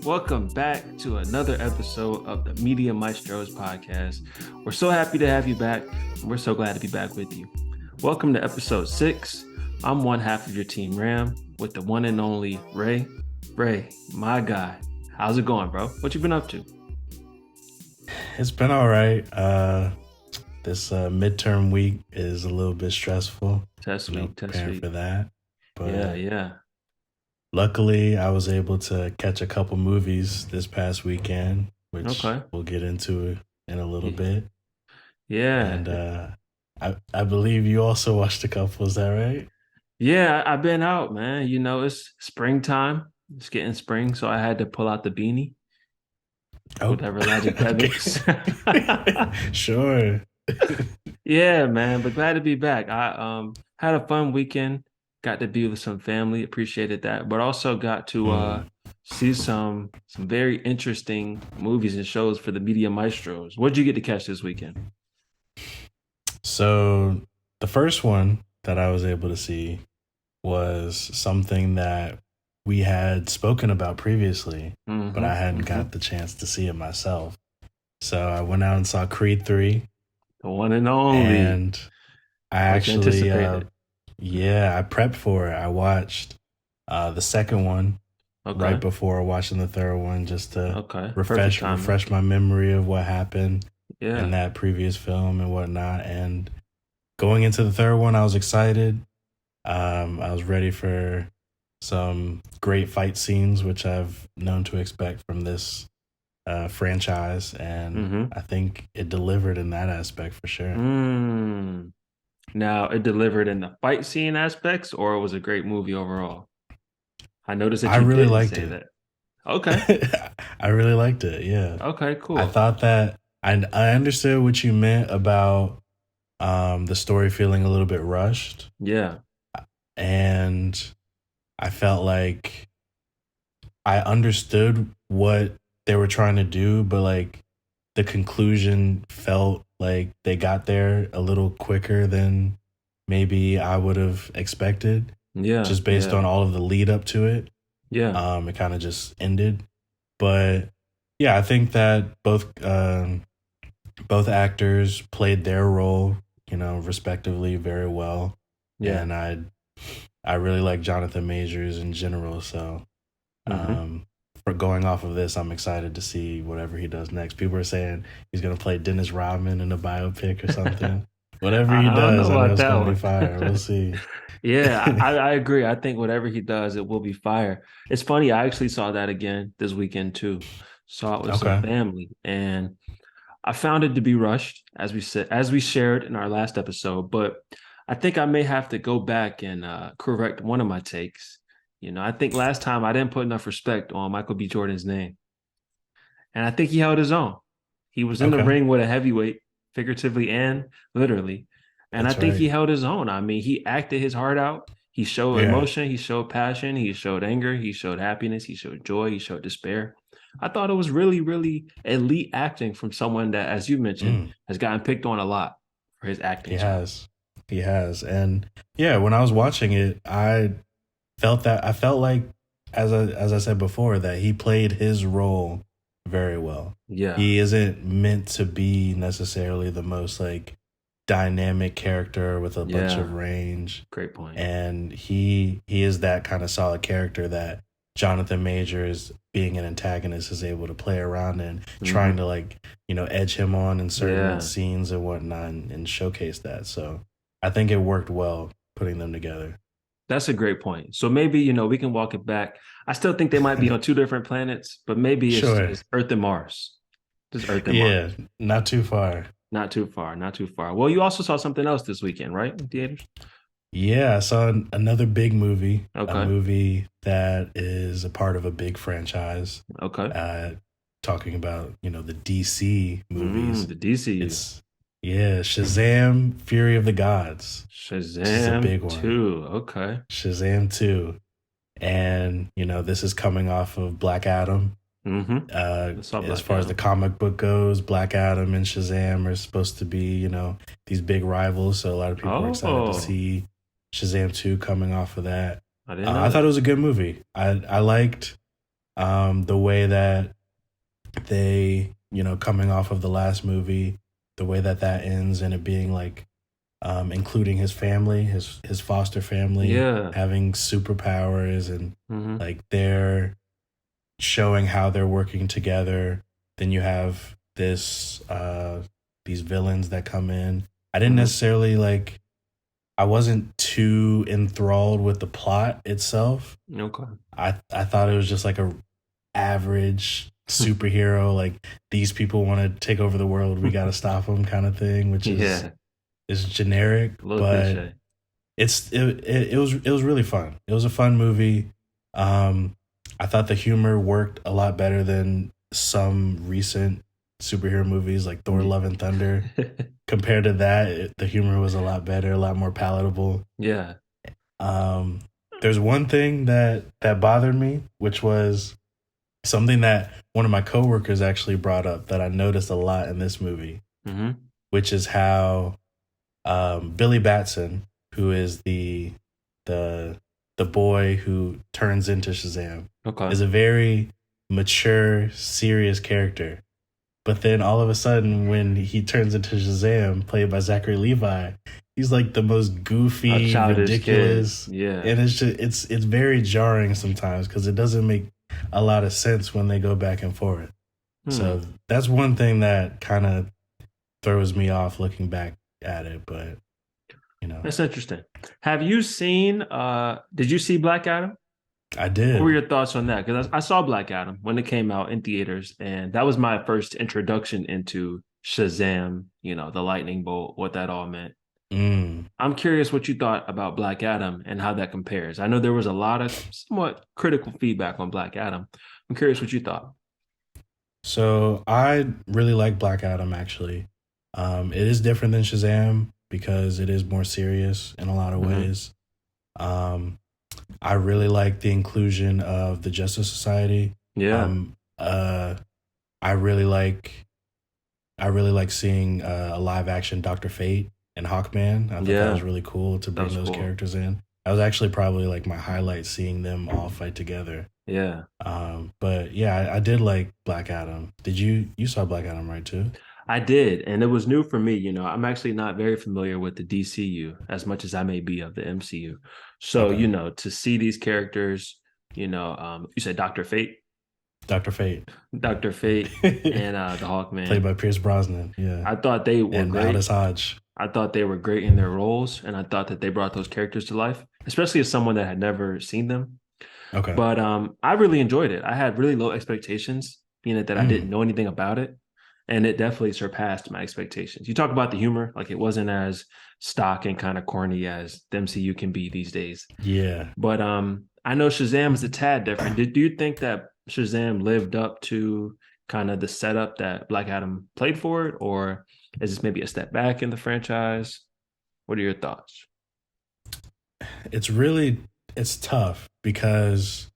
Welcome back to another episode of the Media Maestros podcast. We're so happy to have you back. And we're so glad to be back with you. Welcome to episode 6. I'm one half of your team, Ram, with the one and only Ray. Ray, my guy. How's it going, bro? What you been up to? It's been all right. This midterm week is a little bit stressful. Test week. Preparing for that. But Yeah. luckily, I was able to catch a couple movies this past weekend, which Okay. we'll get into in a little bit. Yeah. And I believe you also watched a couple. Is that right? Yeah, I've been out, man. You know, it's springtime. It's getting spring, so I had to pull out the beanie. Whatever logic that makes. Sure. Yeah, man, but glad to be back. I had a fun weekend, got to be with some family, appreciated that, but also got to see some very interesting movies and shows for the Media Maestros. What'd you get to catch this weekend? So the first one that I was able to see was something that we had spoken about previously, but I hadn't got the chance to see it myself. So I went out and saw Creed 3. The one and only. And I actually, I prepped for it. I watched the second one right before watching the third one just to refresh my memory of what happened in that previous film and whatnot. And going into the third one, I was excited. I was ready for some great fight scenes, which I've known to expect from this franchise, and I think it delivered in that aspect for sure. Now, it delivered in the fight scene aspects, or it was a great movie overall? I noticed that you really liked it. That. Okay. I really liked it, yeah. Okay, cool. I thought that I understood what you meant about the story feeling a little bit rushed. Yeah. And I felt like I understood what they were trying to do, but like the conclusion felt like they got there a little quicker than maybe I would have expected. Yeah. Just based on all of the lead up to it. Yeah. It kind of just ended. But yeah, I think that both actors played their role, respectively very well. Yeah. And I really like Jonathan Majors in general, so for going off of this, I'm excited to see whatever he does next. People are saying he's going to play Dennis Rodman in a biopic or something. Whatever he does, I know it's going to be fire. We'll see. Yeah, I agree. I think whatever he does, it will be fire. It's funny. I actually saw that again this weekend too. Saw it with some family, and I found it to be rushed, as we shared in our last episode. But I think I may have to go back and correct one of my takes. I think last time I didn't put enough respect on Michael B. Jordan's name. And I think he held his own. He was in the ring with a heavyweight, figuratively and literally. And I think he held his own. I mean, he acted his heart out. He showed emotion. He showed passion. He showed anger. He showed happiness. He showed joy. He showed despair. I thought it was really, really elite acting from someone that, as you mentioned, has gotten picked on a lot for his acting. He has. And yeah, when I was watching it, I felt like, as I said before, that he played his role very well. Yeah. He isn't meant to be necessarily the most like dynamic character with a bunch of range. Great point. And he is that kind of solid character that Jonathan Majors, being an antagonist, is able to play around and trying to edge him on in certain scenes and whatnot and showcase that. So I think it worked well putting them together. That's a great point. So maybe, we can walk it back. I still think they might be on two different planets, but maybe it's Earth and Mars. Just Earth and Mars. Yeah, not too far. Not too far. Well, you also saw something else this weekend, right? In theaters? Yeah, I saw another big movie. A movie that is a part of a big franchise. Talking about, the DC movies. The DC. Shazam, Fury of the Gods. Shazam, a big one. 2. Okay. Shazam 2. And, this is coming off of Black Adam. As far as the comic book goes, Black Adam and Shazam are supposed to be, these big rivals. So a lot of people are excited to see Shazam 2 coming off of that. I thought it was a good movie. I liked The way that they, coming off of the last movie, the way that ends and it being like including his family, his foster family, having superpowers and like they're showing how they're working together. Then you have these villains that come in. I didn't necessarily like. I wasn't too enthralled with the plot itself. Okay. I thought it was just like a average superhero, like these people want to take over the world, we got to stop them kind of thing, which is generic, but it was really fun. It was a fun movie. I thought the humor worked a lot better than some recent superhero movies like Thor: Love and Thunder. Compared to that, the humor was a lot better, a lot more palatable. Yeah. There's one thing that bothered me, which was something that one of my coworkers actually brought up that I noticed a lot in this movie, which is how Billy Batson, who is the boy who turns into Shazam, is a very mature, serious character. But then all of a sudden, when he turns into Shazam, played by Zachary Levi, he's like the most goofy, ridiculous. Kid. Yeah, and it's very jarring sometimes because it doesn't make a lot of sense when they go back and forth. So that's one thing that kind of throws me off looking back at it. But that's interesting. Have you seen? Did you see Black Adam? I did. What were your thoughts on that? Because I saw Black Adam when it came out in theaters, and that was my first introduction into Shazam, the lightning bolt, what that all meant. I'm curious what you thought about Black Adam and how that compares. I know there was a lot of somewhat critical feedback on Black Adam. I'm curious what you thought. So I really like Black Adam, actually. It is different than Shazam because it is more serious in a lot of ways. I really like the inclusion of the Justice Society. Yeah. I really like seeing a live action Dr. Fate and Hawkman. I thought that was really cool to bring those characters in. That was actually probably like my highlight, seeing them all fight together. Yeah. But yeah, I did like Black Adam. Did you saw Black Adam, right, too? I did, and it was new for me. I'm actually not very familiar with the DCU as much as I may be of the MCU. So, to see these characters, you said Dr. Fate? Dr. Fate. Dr. Fate and the Hawkman. Played by Pierce Brosnan, yeah. I thought they were great. Aldous Hodge. I thought they were great in their roles, and I thought that they brought those characters to life, especially as someone that had never seen them. Okay. But I really enjoyed it. I had really low expectations, being that I didn't know anything about it. And it definitely surpassed my expectations. You talk about the humor, like it wasn't as stock and kind of corny as the MCU can be these days. Yeah. But I know Shazam is a tad different. Do you think that Shazam lived up to kind of the setup that Black Adam played for it? Or is this maybe a step back in the franchise? What are your thoughts? It's tough because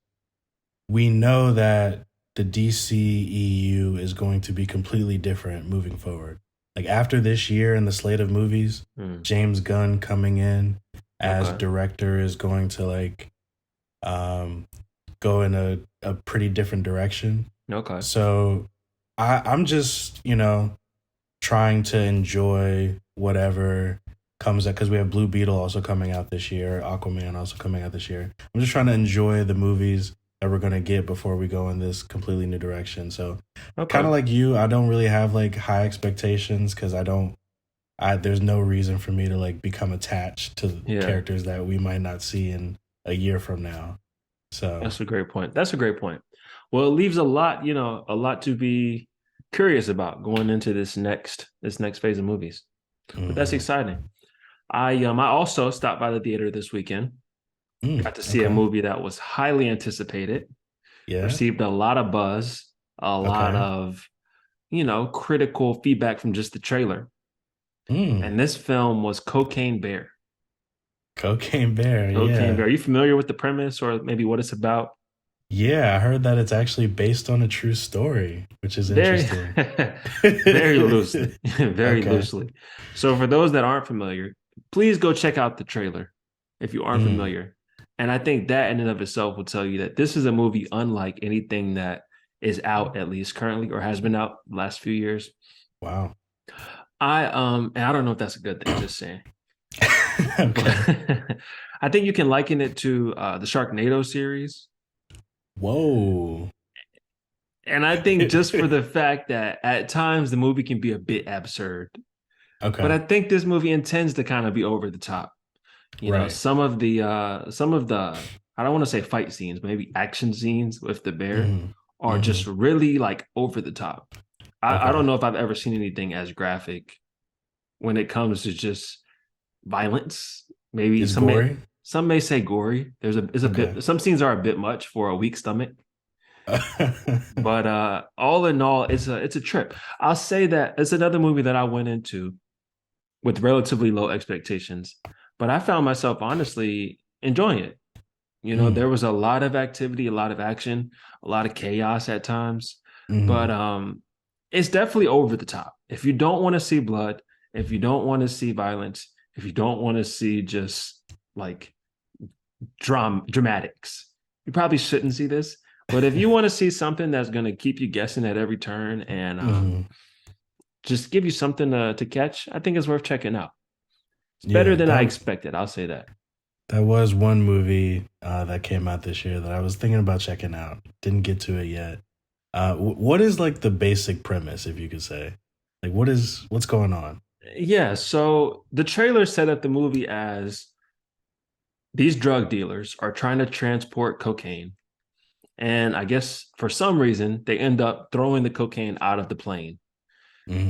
we know that the DCEU is going to be completely different moving forward. Like after this year and the slate of movies, James Gunn coming in as director is going to like go in a pretty different direction. Okay. So I'm just, trying to enjoy whatever comes out, because we have Blue Beetle also coming out this year, Aquaman also coming out this year. I'm just trying to enjoy the movies that we're going to get before we go in this completely new direction. So kind of like you, I don't really have like high expectations because there's no reason for me to like become attached to characters that we might not see in a year from now. So that's a great point. Well, it leaves a lot to be curious about going into this next phase of movies. But that's exciting. I also stopped by the theater this weekend. Got to see a movie that was highly anticipated. Yeah. Received a lot of buzz, a lot of, critical feedback from just the trailer. And this film was Cocaine Bear. Cocaine Bear. Are you familiar with the premise or maybe what it's about? Yeah, I heard that it's actually based on a true story, which is interesting. Very loosely. Loosely. So for those that aren't familiar, please go check out the trailer if you aren't familiar. And I think that in and of itself will tell you that this is a movie unlike anything that is out, at least currently, or has been out the last few years. Wow. And I don't know if that's a good thing, just saying. I think you can liken it to the Sharknado series. Whoa. And I think just for the fact that at times the movie can be a bit absurd. Okay. But I think this movie intends to kind of be over the top. You know, some of the I don't want to say fight scenes, maybe action scenes with the bear are just really like over the top. I don't know if I've ever seen anything as graphic when it comes to just violence. Maybe some may say gory. There's a bit, some scenes are a bit much for a weak stomach. But all in all, it's a trip. I'll say that it's another movie that I went into with relatively low expectations, but I found myself honestly enjoying it. You know, there was a lot of activity, a lot of action, a lot of chaos at times, but it's definitely over the top. If you don't want to see blood, if you don't want to see violence, if you don't want to see just like dramatics, you probably shouldn't see this. But if you want to see something that's going to keep you guessing at every turn and just give you something to catch, I think it's worth checking out. It's better than I expected. I'll say that. That was one movie that came out this year that I was thinking about checking out. Didn't get to it yet. What is like the basic premise, if you could say? Like, what's going on? Yeah, so the trailer set up the movie as these drug dealers are trying to transport cocaine. And I guess for some reason, they end up throwing the cocaine out of the plane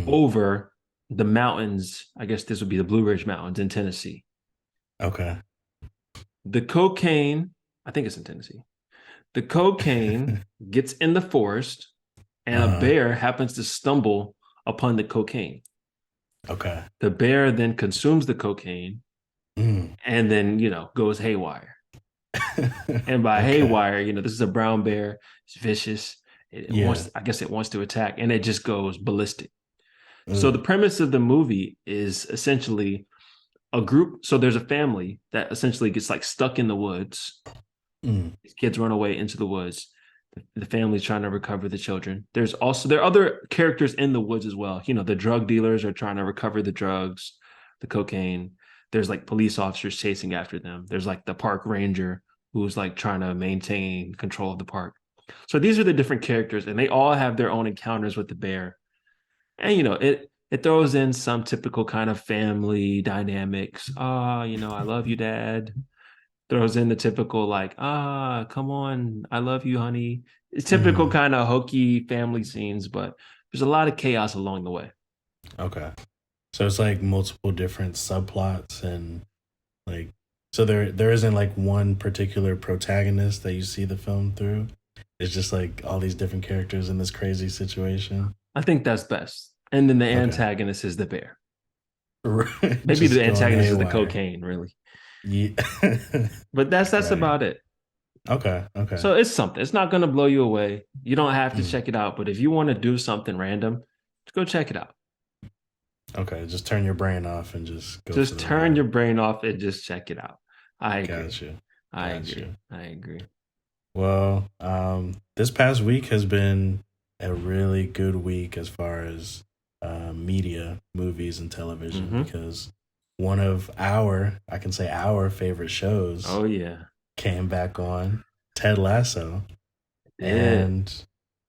over the mountains. I guess this would be the Blue Ridge Mountains in Tennessee. Okay. The cocaine, I think it's in Tennessee. The cocaine gets in the forest and a bear happens to stumble upon the cocaine. Okay. The bear then consumes the cocaine and then, goes haywire. And by haywire, this is a brown bear. It's vicious. I guess it wants to attack and it just goes ballistic. So the premise of the movie is essentially a group. So there's a family that essentially gets like stuck in the woods. These kids run away into the woods. The family's trying to recover the children. There are other characters in the woods as well. The drug dealers are trying to recover the drugs, the cocaine. There's like police officers chasing after them. There's like the park ranger who's like trying to maintain control of the park. So these are the different characters, and they all have their own encounters with the bear. And it throws in some typical kind of family dynamics. I love you, Dad. Throws in the typical like, come on, I love you, honey. It's typical kind of hokey family scenes, but there's a lot of chaos along the way. Okay. So it's like multiple different subplots and like, so there isn't like one particular protagonist that you see the film through. It's just like all these different characters in this crazy situation. I think that's best. And then the antagonist is the bear. Right. Maybe the antagonist is the cocaine, really. Yeah. But that's right. About it. Okay. So it's something. It's not going to blow you away. You don't have to check it out. But if you want to do something random, just go check it out. Okay. Just turn your brain off and just go. Just turn your brain off and just check it out. I agree. Got you. I agree. Well, this past week has been a really good week as far as media, movies, and television because one of our favorite shows. Oh yeah, came back on Ted Lasso, and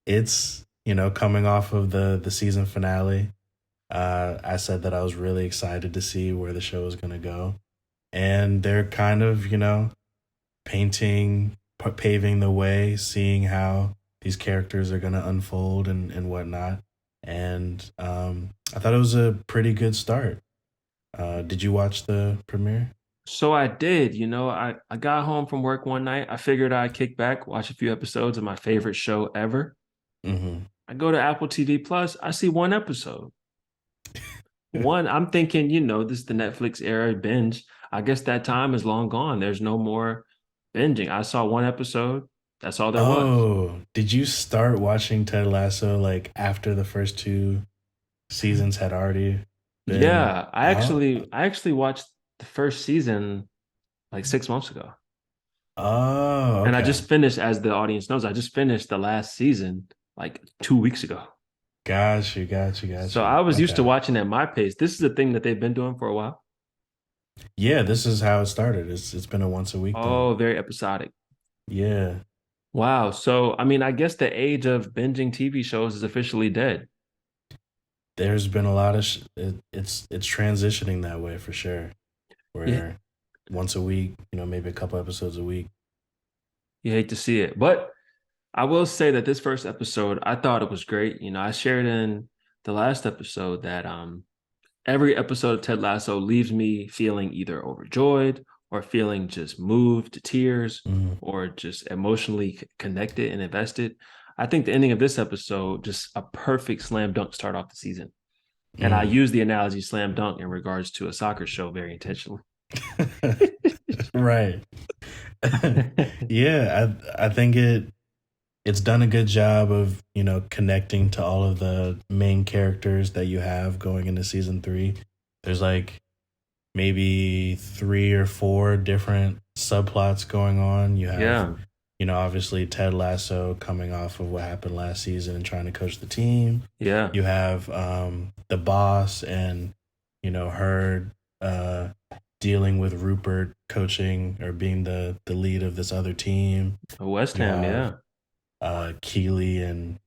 it's coming off of the season finale. I said that I was really excited to see where the show is going to go, and they're kind of paving the way, seeing how these characters are going to unfold and whatnot. And I thought it was a pretty good start. Did you watch the premiere? So I did. I got home from work one night. I figured I'd kick back, watch a few episodes of my favorite show ever. I go to Apple TV Plus. I see one episode. I'm thinking, this is the Netflix era binge. I guess that time is long gone. There's no more binging. I saw one episode. That's all there was. Oh, did you start watching Ted Lasso like after the first two seasons had already been? Yeah, I actually watched the first season like 6 months ago. Oh, And I okay. just finished, as the audience knows, I just finished the last season like 2 weeks ago. Got So you. I was used to Okay. watching at my pace. This is a thing that they've been doing for a while. Yeah, this is how it started. It's been a once a week thing. Oh, very episodic. Yeah. Wow. So, I mean, I guess the age of binging TV shows is officially dead. There's been a lot of it's transitioning that way for sure. Yeah, Where once a week, maybe a couple episodes a week. you hate to see it. But I will say that this first episode, I thought it was great. I shared in the last episode that every episode of Ted Lasso leaves me feeling either overjoyed or feeling just moved to tears Mm, or just emotionally connected and invested. I think the ending of this episode, just a perfect slam dunk start off the season. And I mm. use the analogy slam dunk in regards to a soccer show very intentionally. Right. Yeah, I think it's done a good job of, connecting to all of the main characters that you have going into season 3. There's like maybe 3 or 4 different subplots going on. You have, Yeah. obviously Ted Lasso coming off of what happened last season and trying to coach the team. Yeah. You have the boss and, her dealing with Rupert coaching or being the lead of this other team. West You Ham, have yeah. Keeley and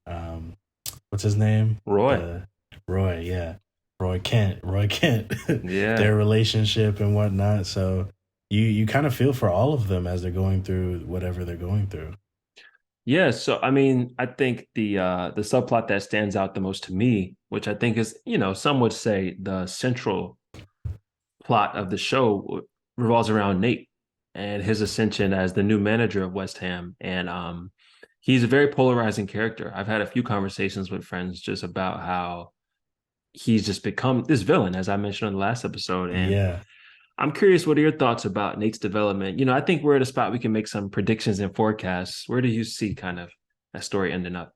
what's his name? Roy. The Roy, yeah. Roy Kent, Yeah. their relationship and whatnot. So you kind of feel for all of them as they're going through whatever they're going through. Yeah, so I mean, I think the subplot that stands out the most to me, which I think is, some would say the central plot of the show revolves around Nate and his ascension as the new manager of West Ham. And he's a very polarizing character. I've had a few conversations with friends just about how he's just become this villain, as I mentioned in the last episode. And Yeah. I'm curious, what are your thoughts about Nate's development? I think we're at a spot we can make some predictions and forecasts. Where do you see kind of that story ending up?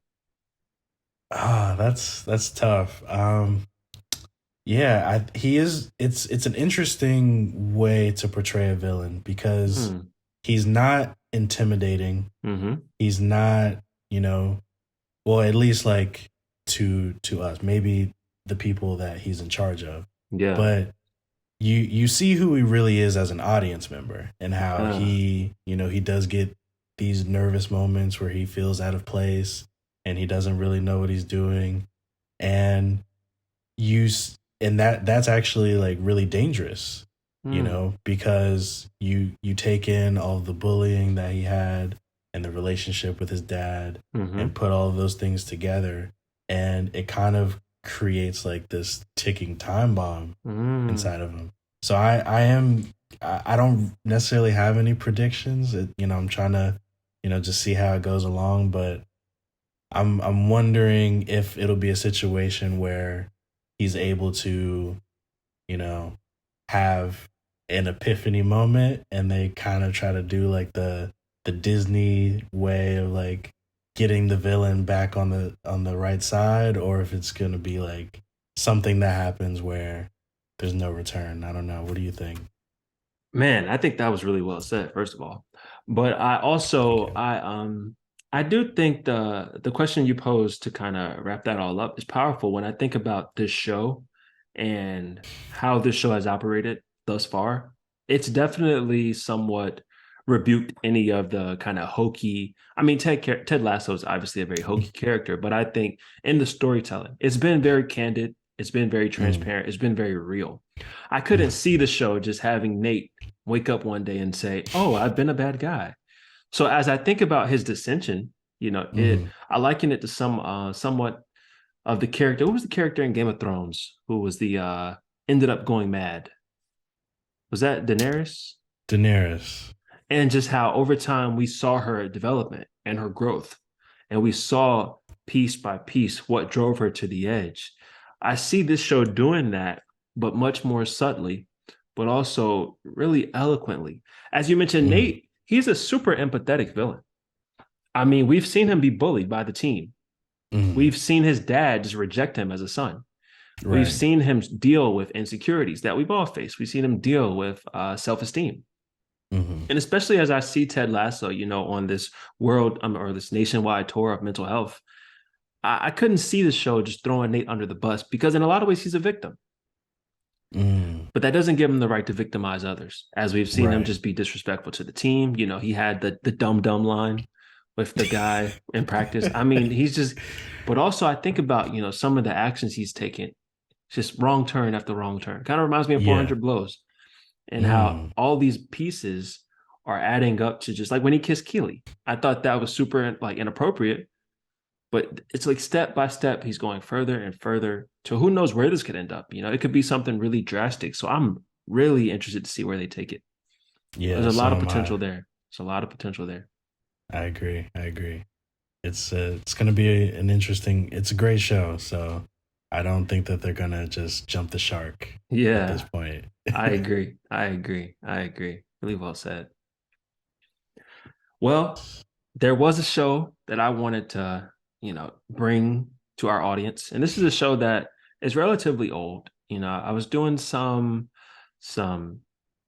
That's tough. Yeah, he is. It's an interesting way to portray a villain because Hmm. he's not intimidating. Mm-hmm. He's not, well, at least like to us, maybe the people that he's in charge of. Yeah. But you see who he really is as an audience member and how he does get these nervous moments where he feels out of place and he doesn't really know what he's doing, and you and that's actually like really dangerous, because you take in all the bullying that he had and the relationship with his dad Mm-hmm. and put all of those things together, and it kind of creates like this ticking time bomb Mm. inside of him. So I don't necessarily have any predictions. I'm trying to, just see how it goes along, but I'm wondering if it'll be a situation where he's able to, you know, have an epiphany moment and they kind of try to do like the Disney way of like getting the villain back on the right side, or if it's going to be like something that happens where there's no return. I don't know. What do you think? Man, I think that was really well said, first of all. But I Thank also you. I do think the question you posed to kind of wrap that all up is powerful when I think about this show and how this show has operated thus far. It's definitely somewhat rebuked any of the kind of hokey. I mean, Ted Lasso is obviously a very hokey character, but I think in the storytelling, it's been very candid, it's been very Mm, transparent, it's been very real. I couldn't mm, see the show just having Nate wake up one day and say, "Oh, I've been a bad guy." So as I think about his dissension, it mm. I liken it to somewhat of the character. Who was the character in Game of Thrones who was the ended up going mad? Was that Daenerys? Daenerys. And just how over time we saw her development and her growth, and we saw piece by piece what drove her to the edge. I see this show doing that, but much more subtly, but also really eloquently. As you mentioned, Mm, Nate, he's a super empathetic villain. I mean, we've seen him be bullied by the team. mm. We've seen his dad just reject him as a son. We've Right. seen him deal with insecurities that we've all faced. We've seen him deal with self esteem. Mm-hmm. And especially as I see Ted Lasso, on this world or this nationwide tour of mental health, I couldn't see the show just throwing Nate under the bus because in a lot of ways he's a victim. Mm. But that doesn't give him the right to victimize others, as we've seen him Right. just be disrespectful to the team. He had the dumb dumb line with the guy in practice. I mean, he's just. But also, I think about some of the actions he's taken, just wrong turn after wrong turn. Kind of reminds me of Yeah. 400 Blows, and how Mm. all these pieces are adding up to just like when he kissed Keely. I thought that was super like inappropriate, but it's like step by step, he's going further and further to who knows where this could end up. It could be something really drastic. So I'm really interested to see where they take it. There's Yeah, a lot so of am I. potential there. There's a lot of potential there. I agree. I agree. It's going to be an interesting. It's a great show, so I don't think that they're going to just jump the shark at this Yeah, point. I agree. I agree. I agree. Really well said. Well, there was a show that I wanted to, bring to our audience. And this is a show that is relatively old. I was doing some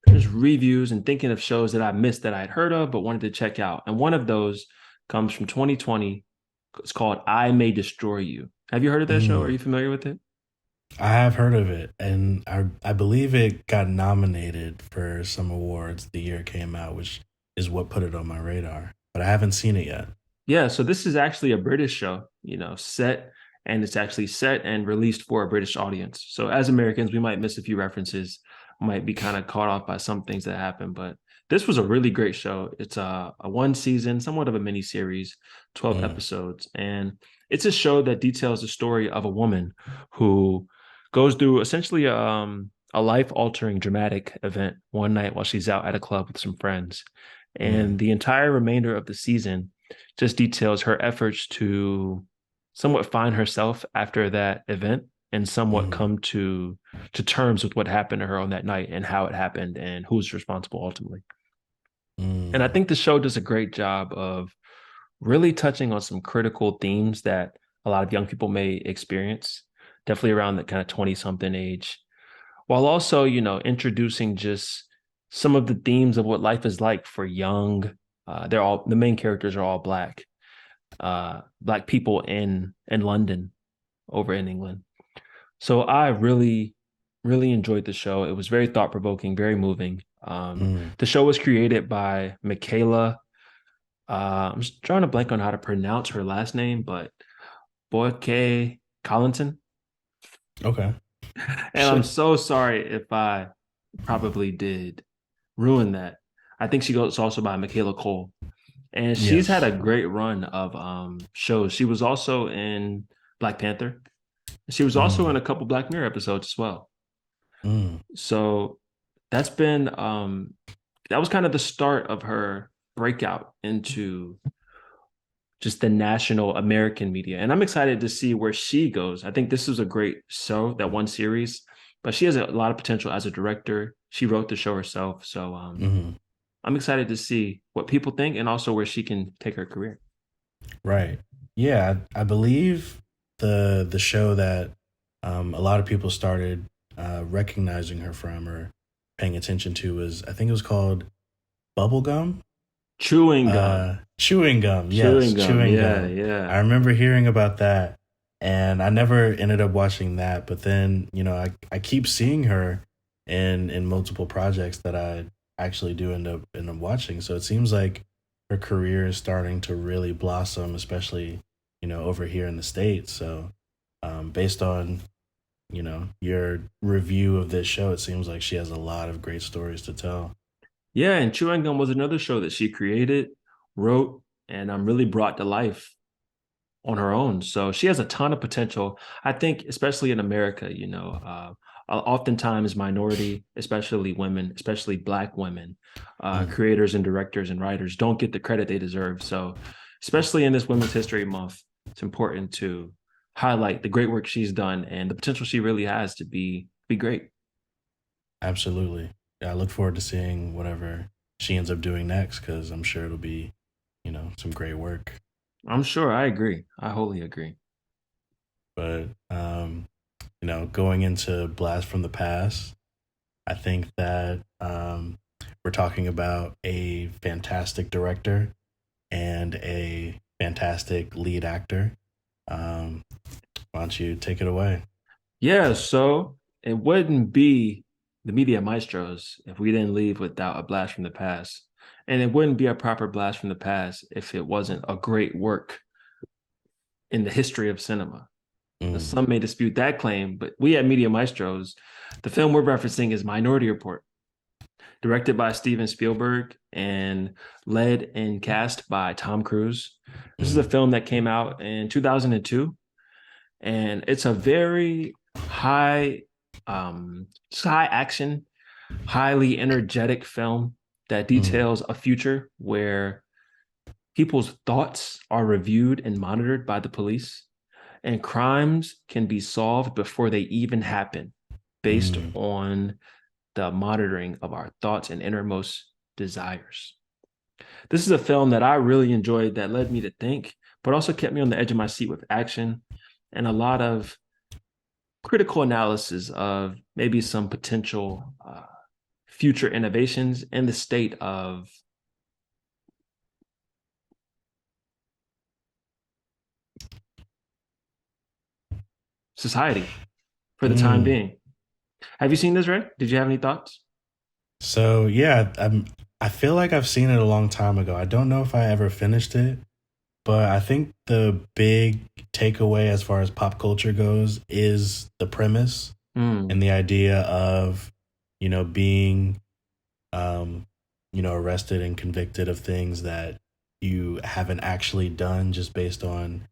just reviews and thinking of shows that I missed that I'd heard of but wanted to check out. And one of those comes from 2020. It's called I May Destroy You. Have you heard of that show? Are Mm. you familiar with it? I have heard of it, and I believe it got nominated for some awards the year it came out, which is what put it on my radar. But I haven't seen it yet. Yeah, so this is actually a British show, set and it's actually set and released for a British audience. So as Americans, we might miss a few references, might be kind of caught off by some things that happen, but this was a really great show. It's a one season, somewhat of a mini series, 12 Mm. episodes, and it's a show that details the story of a woman who goes through essentially a life-altering dramatic event one night while she's out at a club with some friends. And Mm. the entire remainder of the season just details her efforts to somewhat find herself after that event and somewhat Mm. come to terms with what happened to her on that night and how it happened and who's responsible ultimately. And I Mm. think the show does a great job of really touching on some critical themes that a lot of young people may experience, definitely around the kind of 20 something age, while also, introducing just some of the themes of what life is like for young. They're all the main characters are all black people in London over in England. So I really, really enjoyed the show. It was very thought provoking, very moving. Mm. The show was created by Michaela. I'm just trying to blank on how to pronounce her last name, but Boyke Collinson. Okay. And I'm so sorry if I probably did ruin that. I think she goes also by Michaela Coel. And she's had a Yes. great run of shows. She was also in Black Panther. She was also in Mm. a couple Black Mirror episodes as well. Mm. So that's been that was kind of the start of her breakout into just the national American media. And I'm excited to see where she goes. I think this is a great show, that one series, but she has a lot of potential as a director. She wrote the show herself. So Mm. I'm excited to see what people think and also where she can take her career. Right. Yeah, I believe the show that a lot of people started recognizing her from or paying attention to was, I think it was called Bubblegum. Chewing gum. Chewing Gum. Yes, Chewing gum. Chewing Yeah, Gum. I yeah. remember hearing about that, and I never ended up watching that. But then, I keep seeing her in multiple projects that I actually do end up watching. So it seems like her career is starting to really blossom, especially over here in the States. So, based on your review of this show, it seems like she has a lot of great stories to tell. Yeah, and Chewing Gum was another show that she created, wrote, and really brought to life on her own. So she has a ton of potential. I think, especially in America, oftentimes minority, especially women, especially Black women, Mm. creators and directors and writers don't get the credit they deserve. So, especially in this Women's History Month, it's important to highlight the great work she's done and the potential she really has to be great. Absolutely. Yeah, I look forward to seeing whatever she ends up doing next because I'm sure it'll be, some great work. I'm sure. I agree. I wholly agree. But, going into Blast from the Past, I think that we're talking about a fantastic director and a fantastic lead actor. Why don't you take it away? Yeah, so it wouldn't be the Media Maestros if we didn't leave without a blast from the past. And it wouldn't be a proper blast from the past if it wasn't a great work in the history of cinema. Some may dispute that claim, but we at Media Maestros, the film we're referencing is Minority Report, directed by Steven Spielberg and led and cast by Tom Cruise. This is a film that came out in 2002, and it's a very high action, highly energetic film that details a future where people's thoughts are reviewed and monitored by the police, and crimes can be solved before they even happen based on the monitoring of our thoughts and innermost desires. This is a film that I really enjoyed that led me to think, but also kept me on the edge of my seat with action and a lot of critical analysis of maybe some potential future innovations and the state of society for the time being. Have you seen this, Ray? Did you have any thoughts? So yeah, I feel like I've seen it a long time ago. I don't know if I ever finished it, but I think the big takeaway as far as pop culture goes is the premise and the idea of, being, arrested and convicted of things that you haven't actually done just based on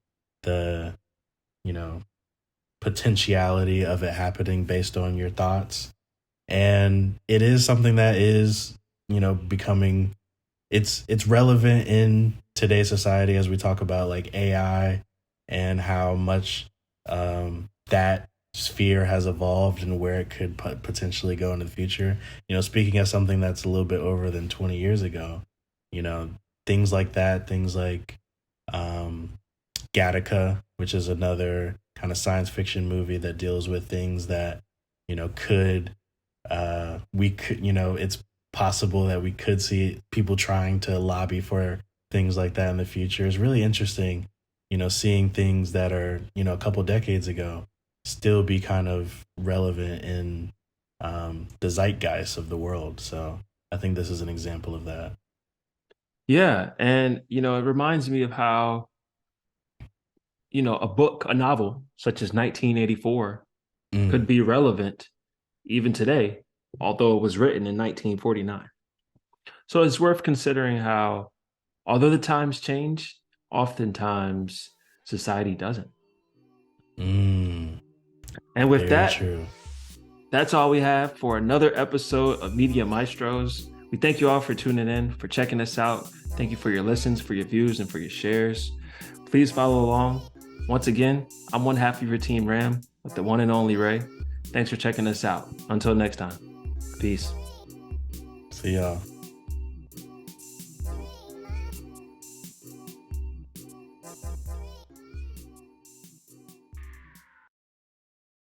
the, potentiality of it happening based on your thoughts. And it is something that is, becoming it's relevant in today's society as we talk about like AI and how much that sphere has evolved and where it could potentially go in the future. Speaking of something that's a little bit over than 20 years ago, things like that, things like Gattaca, which is another kind of science fiction movie that deals with things that, it's possible that we could see people trying to lobby for things like that in the future. Is really interesting, seeing things that are, a couple decades ago still be kind of relevant in the zeitgeist of the world. So I think this is an example of that. Yeah. And, it reminds me of how, a novel such as 1984 could be relevant even today, although it was written in 1949. So it's worth considering how, although the times change, oftentimes society doesn't. And with Very that, true. That's all we have for another episode of Media Maestros. We thank you all for tuning in, for checking us out. Thank you for your listens, for your views, and for your shares. Please follow along. Once again, I'm one half of your team, Ram, with the one and only Ray. Thanks for checking us out. Until next time, peace. See y'all.